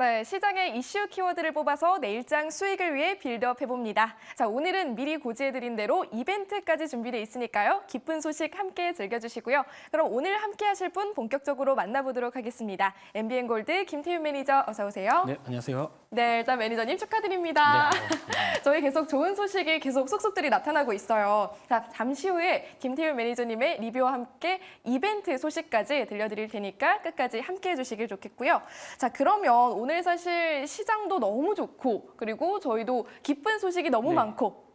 네, 시장의 이슈 키워드를 뽑아서 내일장 수익을 위해 빌드업 해봅니다. 자, 오늘은 미리 고지해드린 대로 이벤트까지 준비되어 있으니까요. 기쁜 소식 함께 즐겨주시고요. 그럼 오늘 함께 하실 분 본격적으로 만나보도록 하겠습니다. MBN골드 김태윤 매니저 어서 오세요. 네, 안녕하세요. 네, 일단 매니저님 축하드립니다. 네, 저희 계속 좋은 소식이 계속 속속들이 나타나고 있어요. 자, 잠시 후에 김태윤 매니저님의 리뷰와 함께 이벤트 소식까지 들려드릴 테니까 끝까지 함께 해주시길 좋겠고요. 자, 그러면 오늘 사실 시장도 너무 좋고 그리고 저희도 기쁜 소식이 너무 네. 많고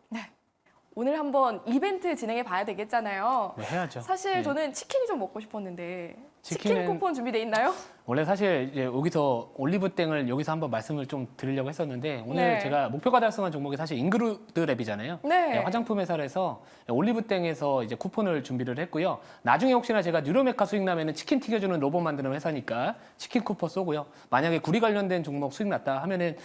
오늘 한번 이벤트 진행해 봐야 되겠잖아요. 네, 해야죠. 사실 네. 저는 치킨이 좀 먹고 싶었는데 치킨 치킨은- 쿠폰 준비돼 있나요? 원래 사실 이제 여기서 올리브땡을 여기서 한번 말씀을 좀 드리려고 했었는데 오늘 네. 제가 목표가 달성한 종목이 사실 인그루드 랩이잖아요. 네. 화장품 회사에서 올리브땡에서 이제 쿠폰을 준비를 했고요. 나중에 혹시나 제가 뉴로메카 수익 나면은 치킨 튀겨주는 로봇 만드는 회사니까 치킨 쿠폰 쏘고요. 만약에 구리 관련된 종목 수익 났다 하면은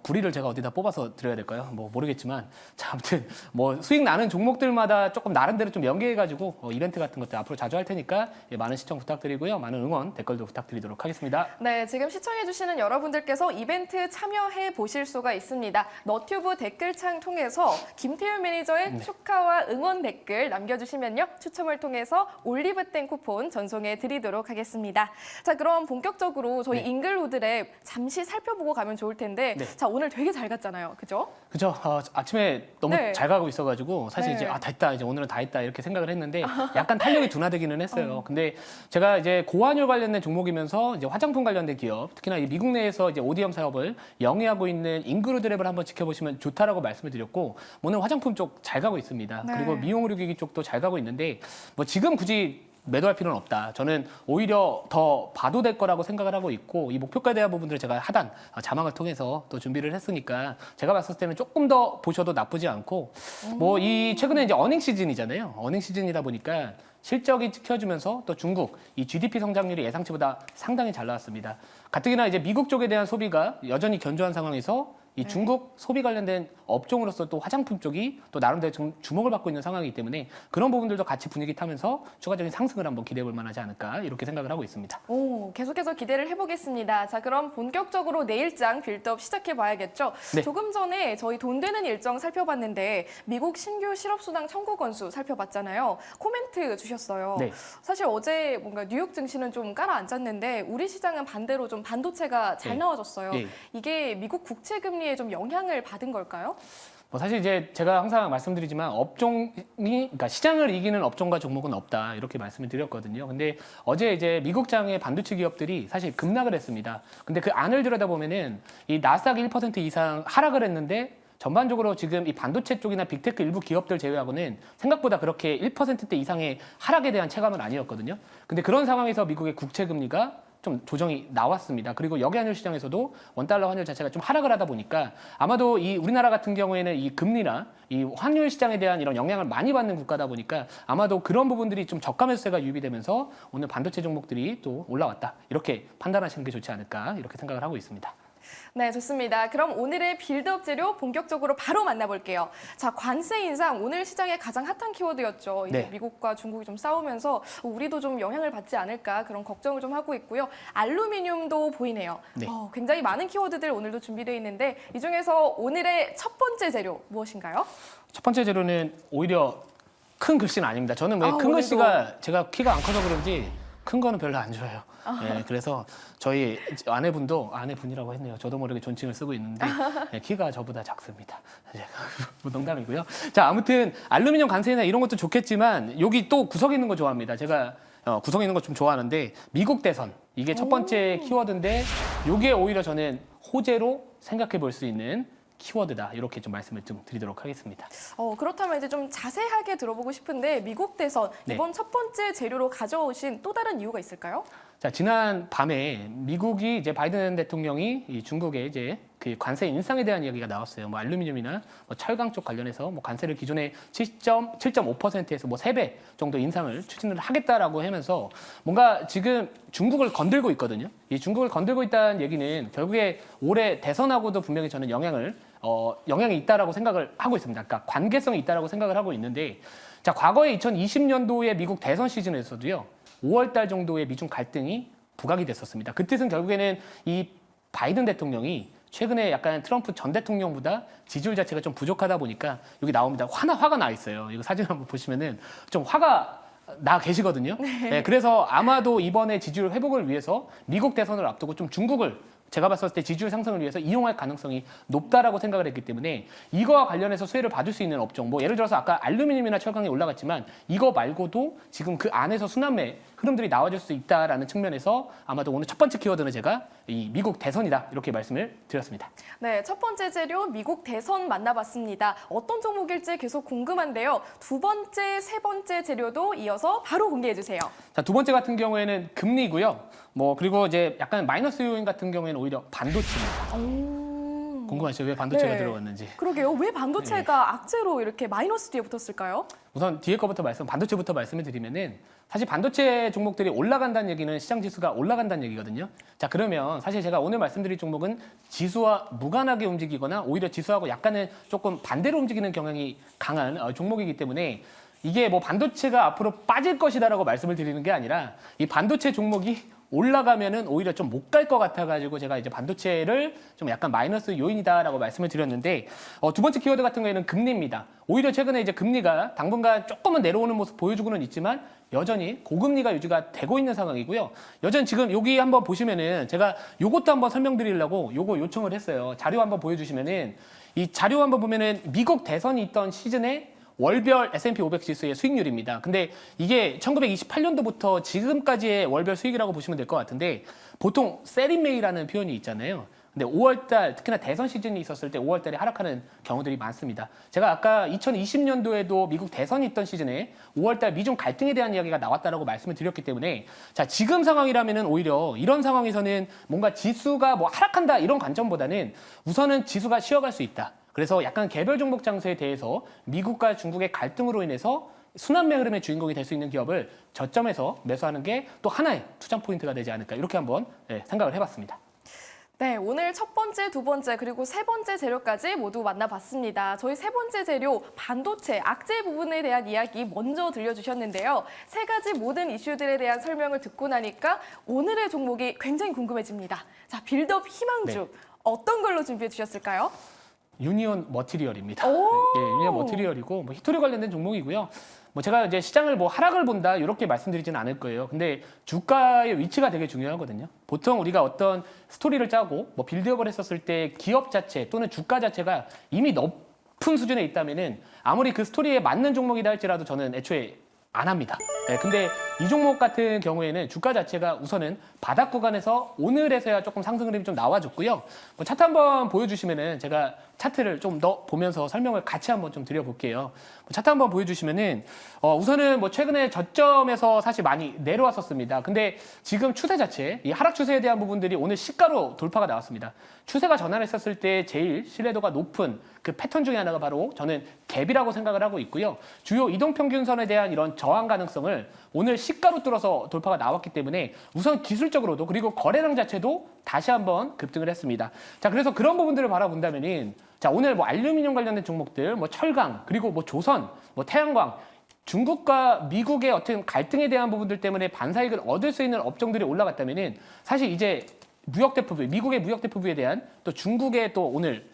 구리를 제가 어디다 뽑아서 드려야 될까요? 뭐 모르겠지만 자, 아무튼 뭐 수익 나는 종목들마다 조금 나름대로 좀 연계해가지고 이벤트 같은 것들 앞으로 자주 할 테니까 많은 시청 부탁드리고요. 많은 응원 댓글도 부탁드리도록 하겠습니다. 네, 지금 시청해주시는 여러분들께서 이벤트 참여해 보실 수가 있습니다. 너튜브 댓글창 통해서 김태윤 매니저의 축하와 응원 댓글 남겨주시면요. 추첨을 통해서 올리브땡 쿠폰 전송해 드리도록 하겠습니다. 자, 그럼 본격적으로 저희 네. 인글루드랩 잠시 살펴보고 가면 좋을 텐데 네. 자, 오늘 되게 잘 갔잖아요. 그죠? 그죠? 아침에 너무 네. 잘 가고 있어가지고 사실 네. 이제 다 했다 이제 오늘은 다 했다 이렇게 생각을 했는데 약간 탄력이 둔화되기는 했어요. 근데 제가 이제 고환율 관련된 종목이면서 이제 화장품 관련된 기업, 특히나 이 미국 내에서 이제 ODM 사업을 영위하고 있는 인그루드랩을 한번 지켜보시면 좋다라고 말씀을 드렸고 오늘 화장품 쪽 잘 가고 있습니다. 네. 그리고 미용 의료기기 쪽도 잘 가고 있는데 뭐 지금 굳이 매도할 필요는 없다. 저는 오히려 더 봐도 될 거라고 생각을 하고 있고 이 목표가에 대한 부분들을 제가 하단 자막을 통해서 또 준비를 했으니까 제가 봤을 때는 조금 더 보셔도 나쁘지 않고 뭐 이 최근에 이제 어닝 시즌이잖아요. 어닝 시즌이다 보니까 실적이 찍혀주면서 또 중국 이 GDP 성장률이 예상치보다 상당히 잘 나왔습니다. 가뜩이나 이제 미국 쪽에 대한 소비가 여전히 견조한 상황에서 이 중국 소비 관련된 업종으로서 또 화장품 쪽이 또 나름대로 좀 주목을 받고 있는 상황이기 때문에 그런 부분들도 같이 분위기 타면서 추가적인 상승을 한번 기대해 볼 만하지 않을까 이렇게 생각을 하고 있습니다. 오, 계속해서 기대를 해보겠습니다. 자, 그럼 본격적으로 내일장 빌드업 시작해봐야겠죠. 네. 조금 전에 저희 돈 되는 일정 살펴봤는데 미국 신규 실업수당 청구 건수 살펴봤잖아요. 코멘트 주셨어요. 네. 사실 어제 뭔가 뉴욕 증시는 좀 깔아앉았는데 우리 시장은 반대로 좀 반도체가 잘 네. 나와줬어요. 예. 이게 미국 국채 금리에 좀 영향을 받은 걸까요? 뭐 사실 이제 제가 항상 말씀드리지만 그러니까 시장을 이기는 업종과 종목은 없다 이렇게 말씀을 드렸거든요. 근데 어제 이제 미국장의 반도체 기업들이 사실 급락을 했습니다. 근데 그 안을 들여다보면은 이 나스닥 1% 이상 하락을 했는데 전반적으로 지금 이 반도체 쪽이나 빅테크 일부 기업들 제외하고는 생각보다 그렇게 1%대 이상의 하락에 대한 체감은 아니었거든요. 근데 그런 상황에서 미국의 국채 금리가 좀 조정이 나왔습니다. 그리고 역외환율 시장에서도 원달러 환율 자체가 좀 하락을 하다 보니까 아마도 이 우리나라 같은 경우에는 이 금리나 이 환율 시장에 대한 이런 영향을 많이 받는 국가다 보니까 아마도 그런 부분들이 좀 저가 매수세가 유입이 되면서 오늘 반도체 종목들이 또 올라왔다. 이렇게 판단하시는 게 좋지 않을까 이렇게 생각을 하고 있습니다. 네, 좋습니다. 그럼 오늘의 빌드업 재료 본격적으로 바로 만나볼게요. 자, 관세 인상 오늘 시장의 가장 핫한 키워드였죠. 이제 네. 미국과 중국이 좀 싸우면서 우리도 좀 영향을 받지 않을까 그런 걱정을 좀 하고 있고요. 알루미늄도 보이네요. 네. 굉장히 많은 키워드들 오늘도 준비되어 있는데 이 중에서 오늘의 첫 번째 재료 무엇인가요? 첫 번째 재료는 오히려 큰 글씨는 아닙니다. 저는 왜 큰 오늘도. 글씨가 제가 키가 안 커서 그런지 큰 거는 별로 안 좋아해요. 예, 그래서 저희 아내분이라고 했네요. 저도 모르게 존칭을 쓰고 있는데 예, 키가 저보다 작습니다. 뭐 농담이고요. 자, 아무튼 알루미늄 관세나 이런 것도 좋겠지만 여기 또 구석에 있는 거 좋아합니다. 제가 구석에 있는 거 좀 좋아하는데 미국 대선 이게 첫 번째 키워드인데 이게 오히려 저는 호재로 생각해 볼 수 있는 키워드다 이렇게 좀 말씀을 좀 드리도록 하겠습니다. 그렇다면 이제 좀 자세하게 들어보고 싶은데 미국 대선 네. 이번 첫 번째 재료로 가져오신 또 다른 이유가 있을까요? 자, 지난 밤에 미국이 이제 바이든 대통령이 이 중국에 이제 그 관세 인상에 대한 이야기가 나왔어요. 뭐 알루미늄이나 뭐 철강 쪽 관련해서 뭐 관세를 기존에 7.5%에서 뭐 3배 정도 인상을 추진을 하겠다라고 하면서 뭔가 지금 중국을 건들고 있거든요. 이 중국을 건들고 있다는 얘기는 결국에 올해 대선하고도 분명히 저는 영향이 있다라고 생각을 하고 있습니다. 그러니까 관계성이 있다라고 생각을 하고 있는데 자, 과거에 2020년도에 미국 대선 시즌에서도요. 5월 달 정도의 미중 갈등이 부각이 됐었습니다. 그 뜻은 결국에는 이 바이든 대통령이 최근에 약간 트럼프 전 대통령보다 지지율 자체가 좀 부족하다 보니까 여기 나옵니다. 화가 나 있어요. 이거 사진 한번 보시면은 좀 화가 나 계시거든요. 네, 그래서 아마도 이번에 지지율 회복을 위해서 미국 대선을 앞두고 좀 중국을 제가 봤을 때 지지율 상승을 위해서 이용할 가능성이 높다라고 생각을 했기 때문에 이거와 관련해서 수혜를 받을 수 있는 업종, 뭐 예를 들어서 아까 알루미늄이나 철강이 올라갔지만 이거 말고도 지금 그 안에서 순환매 흐름들이 나와줄 수 있다라는 측면에서 아마도 오늘 첫 번째 키워드는 제가 이 미국 대선이다 이렇게 말씀을 드렸습니다. 네, 첫 번째 재료 미국 대선 만나봤습니다. 어떤 종목일지 계속 궁금한데요. 두 번째, 세 번째 재료도 이어서 바로 공개해 주세요. 자, 두 번째 같은 경우에는 금리고요. 뭐 그리고 이제 약간 마이너스 요인 같은 경우에는 오히려 반도체입니다. 궁금하시죠? 왜 반도체가 네. 들어갔는지. 그러게요. 왜 반도체가 악재로 이렇게 마이너스 뒤에 붙었을까요? 우선 뒤에 거부터 반도체부터 말씀을 드리면은 사실 반도체 종목들이 올라간다는 얘기는 시장 지수가 올라간다는 얘기거든요. 자, 그러면 사실 제가 오늘 말씀드릴 종목은 지수와 무관하게 움직이거나 오히려 지수하고 약간은 조금 반대로 움직이는 경향이 강한 종목이기 때문에 이게 뭐 반도체가 앞으로 빠질 것이다라고 말씀을 드리는 게 아니라 이 반도체 종목이 올라가면은 오히려 좀 못 갈 것 같아가지고 제가 이제 반도체를 좀 약간 마이너스 요인이다라고 말씀을 드렸는데 두 번째 키워드 같은 경우에는 금리입니다. 오히려 최근에 이제 금리가 당분간 조금은 내려오는 모습 보여주고는 있지만 여전히 고금리가 유지가 되고 있는 상황이고요. 여전히 지금 여기 한번 보시면은 제가 요것도 한번 설명드리려고 요거 요청을 했어요. 자료 한번 보여주시면은 이 자료 한번 보면은 미국 대선이 있던 시즌에 월별 S&P 500 지수의 수익률입니다. 근데 이게 1928년도부터 지금까지의 월별 수익이라고 보시면 될 것 같은데 보통 세리메이라는 표현이 있잖아요. 근데 5월달 특히나 대선 시즌이 있었을 때 5월달에 하락하는 경우들이 많습니다. 제가 아까 2020년도에도 미국 대선이 있던 시즌에 5월달 미중 갈등에 대한 이야기가 나왔다라고 말씀을 드렸기 때문에 자 지금 상황이라면은 오히려 이런 상황에서는 뭔가 지수가 뭐 하락한다 이런 관점보다는 우선은 지수가 쉬어갈 수 있다. 그래서 약간 개별 종목 장세에 대해서 미국과 중국의 갈등으로 인해서 순환매 흐름의 주인공이 될 수 있는 기업을 저점에서 매수하는 게 또 하나의 투자 포인트가 되지 않을까 이렇게 한번 생각을 해봤습니다. 네, 오늘 첫 번째, 두 번째, 그리고 세 번째 재료까지 모두 만나봤습니다. 저희 세 번째 재료, 반도체, 악재 부분에 대한 이야기 먼저 들려주셨는데요. 세 가지 모든 이슈들에 대한 설명을 듣고 나니까 오늘의 종목이 굉장히 궁금해집니다. 자, 빌드업 희망주, 네. 어떤 걸로 준비해 주셨을까요? 유니온 머티리얼입니다. 오! 예, 유니온 머티리얼이고 뭐 히토리 관련된 종목이고요. 뭐 제가 이제 시장을 뭐 하락을 본다 이렇게 말씀드리지는 않을 거예요. 근데 주가의 위치가 되게 중요하거든요. 보통 우리가 어떤 스토리를 짜고 뭐 빌드업을 했었을 때 기업 자체 또는 주가 자체가 이미 높은 수준에 있다면은 아무리 그 스토리에 맞는 종목이다 할지라도 저는 애초에 안 합니다. 네, 근데 이 종목 같은 경우에는 주가 자체가 우선은 바닥 구간에서 오늘에서야 조금 상승 흐름이 좀 나와줬고요. 뭐 차트 한번 보여주시면은 제가 차트를 좀 더 보면서 설명을 같이 한번 좀 드려볼게요. 차트 한번 보여주시면은 우선은 뭐 최근에 저점에서 사실 많이 내려왔었습니다. 근데 지금 추세 자체, 이 하락 추세에 대한 부분들이 오늘 시가로 돌파가 나왔습니다. 추세가 전환했었을 때 제일 신뢰도가 높은 그 패턴 중에 하나가 바로 저는 갭이라고 생각을 하고 있고요. 주요 이동평균선에 대한 이런 저항 가능성을 오늘 시가로 뚫어서 돌파가 나왔기 때문에 우선 기술적으로도 그리고 거래량 자체도 다시 한번 급등을 했습니다. 자, 그래서 그런 부분들을 바라본다면은 자, 오늘 뭐 알루미늄 관련된 종목들, 뭐 철강, 그리고 뭐 조선, 뭐 태양광, 중국과 미국의 어떤 갈등에 대한 부분들 때문에 반사익을 얻을 수 있는 업종들이 올라갔다면은 사실 이제 무역대표부, 미국의 무역대표부에 대한 또 중국의 또 오늘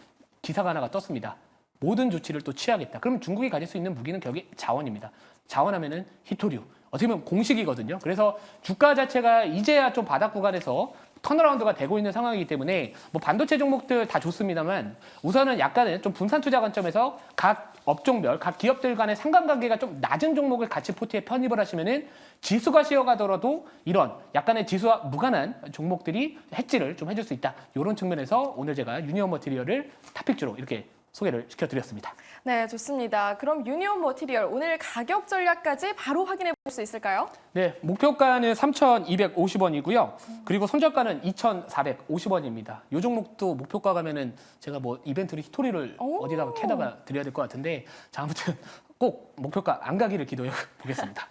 기사가 하나가 떴습니다. 모든 조치를 또 취하겠다. 그럼 중국이 가질 수 있는 무기는 결국 자원입니다. 자원하면은 히토류. 어떻게 보면 공식이거든요. 그래서 주가 자체가 이제야 좀 바닥 구간에서 턴어라운드가 되고 있는 상황이기 때문에 뭐 반도체 종목들 다 좋습니다만 우선은 약간은 좀 분산 투자 관점에서 각 업종별, 각 기업들 간의 상관관계가 좀 낮은 종목을 같이 포트에 편입을 하시면은 지수가 쉬어가더라도 이런 약간의 지수와 무관한 종목들이 해지를 좀 해줄 수 있다. 이런 측면에서 오늘 제가 유니온 머티리얼을 탑픽주로 이렇게 소개를 시켜드렸습니다. 네, 좋습니다. 그럼 유니온 머티리얼 오늘 가격 전략까지 바로 확인해 볼 수 있을까요? 네, 목표가는 3,250원이고요. 그리고 손절가는 2,450원입니다. 이 종목도 목표가 가면은 제가 뭐 이벤트를 히토리를 어디다가 캐다가 드려야 될 것 같은데 자, 아무튼 꼭 목표가 안 가기를 기도해 보겠습니다.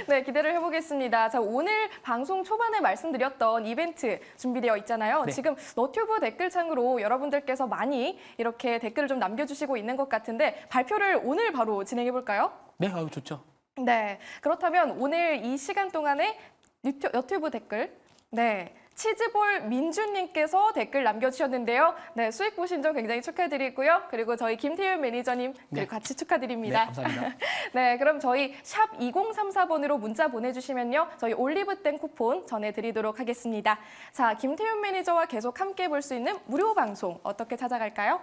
네, 기대를 해보겠습니다. 자, 오늘 방송 초반에 말씀드렸던 이벤트 준비되어 있잖아요. 네. 지금 너튜브 댓글창으로 여러분들께서 많이 이렇게 댓글을 좀 남겨주시고 있는 것 같은데 발표를 오늘 바로 진행해볼까요? 네, 아유 좋죠. 네, 그렇다면 오늘 이 시간 동안에 너튜브 댓글 네, 치즈볼 민주님께서 댓글 남겨주셨는데요. 네, 수익 보신 점 굉장히 축하드리고요. 그리고 저희 김태윤 매니저님 그리고 네. 같이 축하드립니다. 네, 감사합니다. 네, 그럼 저희 샵 2034번으로 문자 보내주시면요. 저희 올리브땡 쿠폰 전해드리도록 하겠습니다. 자, 김태윤 매니저와 계속 함께 볼 수 있는 무료 방송 어떻게 찾아갈까요?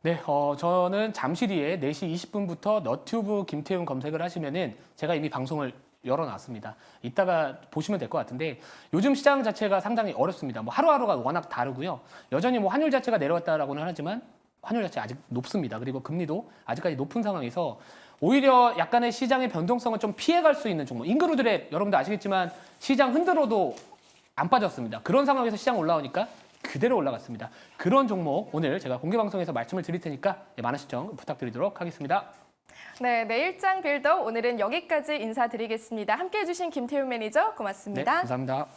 네, 저는 잠시 뒤에 4시 20분부터 너튜브 김태훈 검색을 하시면은 제가 이미 방송을 열어놨습니다. 이따가 보시면 될 것 같은데 요즘 시장 자체가 상당히 어렵습니다. 뭐 하루하루가 워낙 다르고요. 여전히 뭐 환율 자체가 내려왔다라고는 하지만 환율 자체 아직 높습니다. 그리고 금리도 아직까지 높은 상황에서 오히려 약간의 시장의 변동성을 좀 피해갈 수 있는 종목. 인그루들의 여러분들 아시겠지만 시장 흔들어도 안 빠졌습니다. 그런 상황에서 시장 올라오니까 그대로 올라갔습니다. 그런 종목 오늘 제가 공개 방송에서 말씀을 드릴 테니까 많은 시청 부탁드리도록 하겠습니다. 네, 내일장 빌더 오늘은 여기까지 인사드리겠습니다. 함께해 주신 김태윤 매니저 네, 고맙습니다. 감사합니다.